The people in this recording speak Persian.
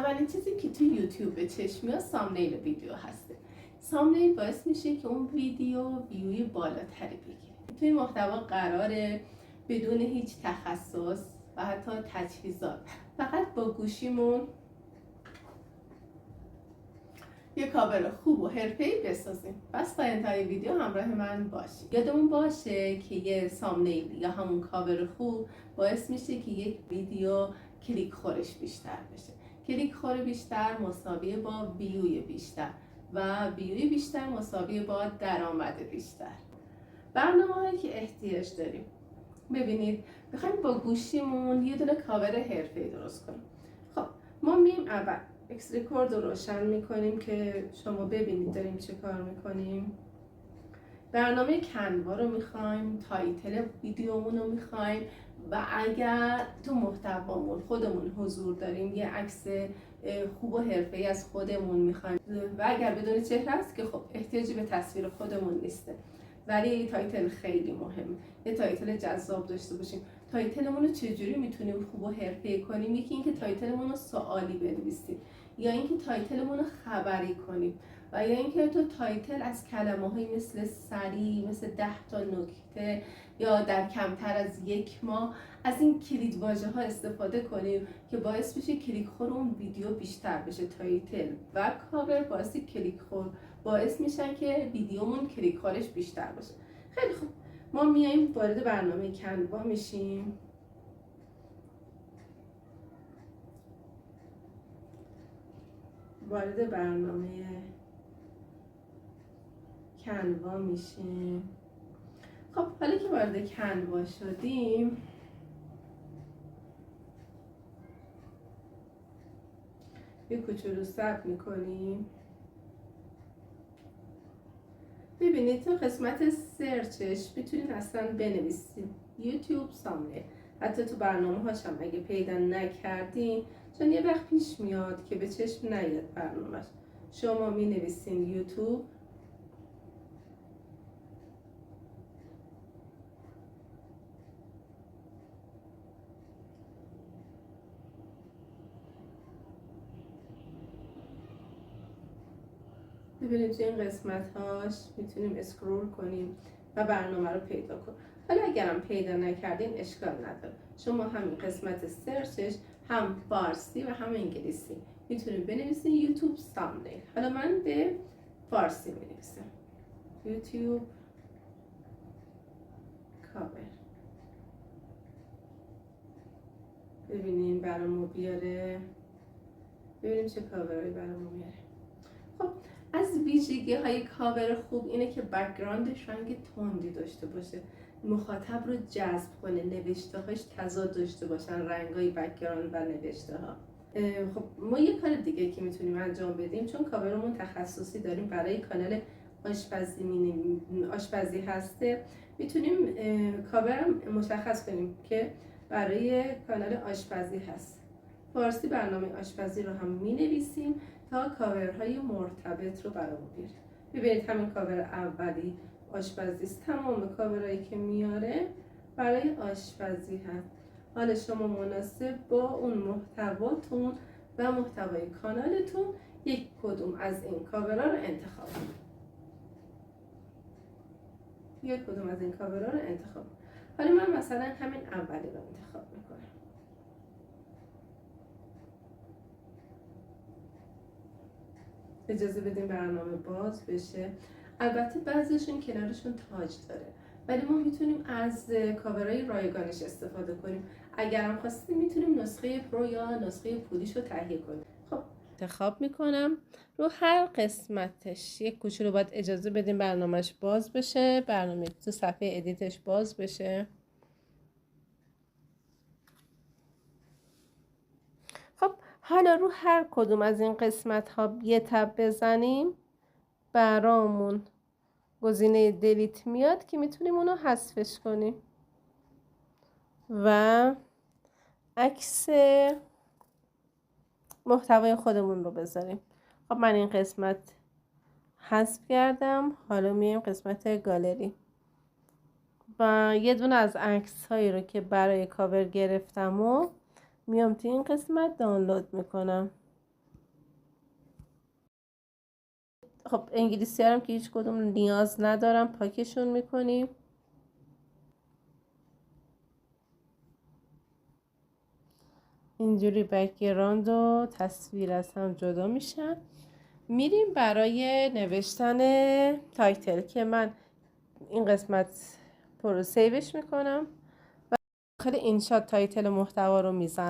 اولین چیزی که تو یوتیوب به چشم میاد سامنیل ویدیو هسته. سامنیل باعث میشه که اون ویدیو ویوی بالاتری بگیره. توی محتوا قراره بدون هیچ تخصص و حتی تجهیزات فقط با گوشیمون یه کاور خوب و حرفه‌ای بسازیم. پس تا انتهای ویدیو همراه من باشید. یادمون باشه که یه سامنیل یا همون کاور خوب باعث میشه که یک ویدیو کلیک خورش بیشتر بشه. کلیک خور بیشتر مساویه با ویوی بیشتر و ویوی بیشتر مساویه با درآمد بیشتر. برنامه‌هایی که احتیاج داریم. ببینید میخوایم با گوشیمون یه دونه کاور حرفه‌ای درست کنیم. خب ما میایم اول اکس ریکورد رو روشن میکنیم که شما ببینید داریم چه کار میکنیم. برنامه کنوا رو میخوایم، تایتل ویدیومون رو میخوایم و اگر تو محتوامون خودمون حضور داریم یه عکس خوب و حرفه‌ای از خودمون میخوایم و اگر بدون چهره است که خب احتیاجی به تصویر خودمون نیسته، ولی تایتل خیلی مهمه. یه تایتل جذاب داشته باشیم. تایتلمون رو چجوری میتونیم خوب و حرفه‌ای کنیم؟ یکی اینکه تایتلمون رو سوالی بنویسیم، یا اینکه تایتلمون رو خبری کنیم، و یا اینکه تو تایتل از کلمه‌هایی مثل سریع، مثل 10 تا نکته یا در کمتر از 1 ماه از این کلید واژه‌ها استفاده کنیم که باعث بشه کلیک خور اون ویدیو بیشتر بشه. تایتل و کاور باعث کلیک خور باعث میشن که ویدیومون کلیک خورش بیشتر باشه. خیلی خوب، ما میایم وارد برنامه کنوا میشیم. وارد برنامه کنوا میشیم. خب حالا که وارد کنوا شدیم یه کوچولو صبر میکنیم. ببینید تو قسمت سرچش میتونید اصلا بنویسید یوتیوب سامنیل. حتی تو برنامه هاش هم اگه پیدا نکردین، چون یه وقت پیش میاد که به چشم نیاد برنامهش، شما می نویسین یوتیوب ببینید توی این قسمت هاش میتونیم اسکرول کنیم و برنامه رو پیدا کنیم. حالا اگرم پیدا نکردین اشکال نداره، شما همین قسمت سرچش هم فارسی و هم انگلیسی میتونیم بنویسین یوتیوب سامنیل. حالا من به فارسی بنویسم یوتیوب کاور. ببینین برامو بیاره، ببینیم چه کاورایی برامو میاره. خب از ویژگی های کاور خوب اینه که بک‌گراندش رنگ تندی داشته باشه، مخاطب رو جذب کنه، نوشته هاش تضاد داشته باشن رنگای بک‌گراند و نوشته ها. خب ما یه کار دیگه که میتونیم انجام بدیم، چون کاورمون تخصصی داریم برای کانال آشپزی هسته، میتونیم کاورم مشخص کنیم که برای کانال آشپزی هست. فارسی برنامه آشپزی رو هم می‌نویسیم تا کاورهای مرتبط رو برامون بیاره. ببینید همین کاور اولی آشپزی است. تمام کاورهایی که میاره برای آشپزی هست. حالا شما مناسب با اون محتواتون و محتوای کانالتون یک کدوم از این کاورها رو انتخاب کنید. یک کدوم از این کاورها رو انتخاب کنید. حالا من مثلا همین اولی رو انتخاب میکنم. اجازه بدیم برنامه باز بشه. البته بعضیشون کنارشون تاج داره، ولی ما میتونیم از کاورهای رایگانش استفاده کنیم. اگر هم خواستیم میتونیم نسخه پرو یا نسخه پولیش رو تهیه کنیم. خب انتخاب میکنم رو هر قسمتش یک کوچولو باید اجازه بدیم برنامهش باز بشه، برنامه تو صفحه ادیتش باز بشه. خب حالا رو هر کدوم از این قسمت ها یه تب بزنیم برامون گزینه دلیت میاد که میتونیم اونو حذفش کنیم و عکس محتوای خودمون رو بذاریم. خب من این قسمت حذف کردم. حالا میایم قسمت گالری و یه دونه از عکس هایی رو که برای کاور گرفتم و میام توی این قسمت دانلود میکنم. خب انگلیسی هم که هیچ کدوم نیاز ندارم، پاکشون میکنیم. اینجوری بک‌گراند و تصویر از هم جدا میشن. میریم برای نوشتن تایتل که من این قسمت پرو سیوش میکنم و داخل اینشات تایتل محتوا رو میزنم.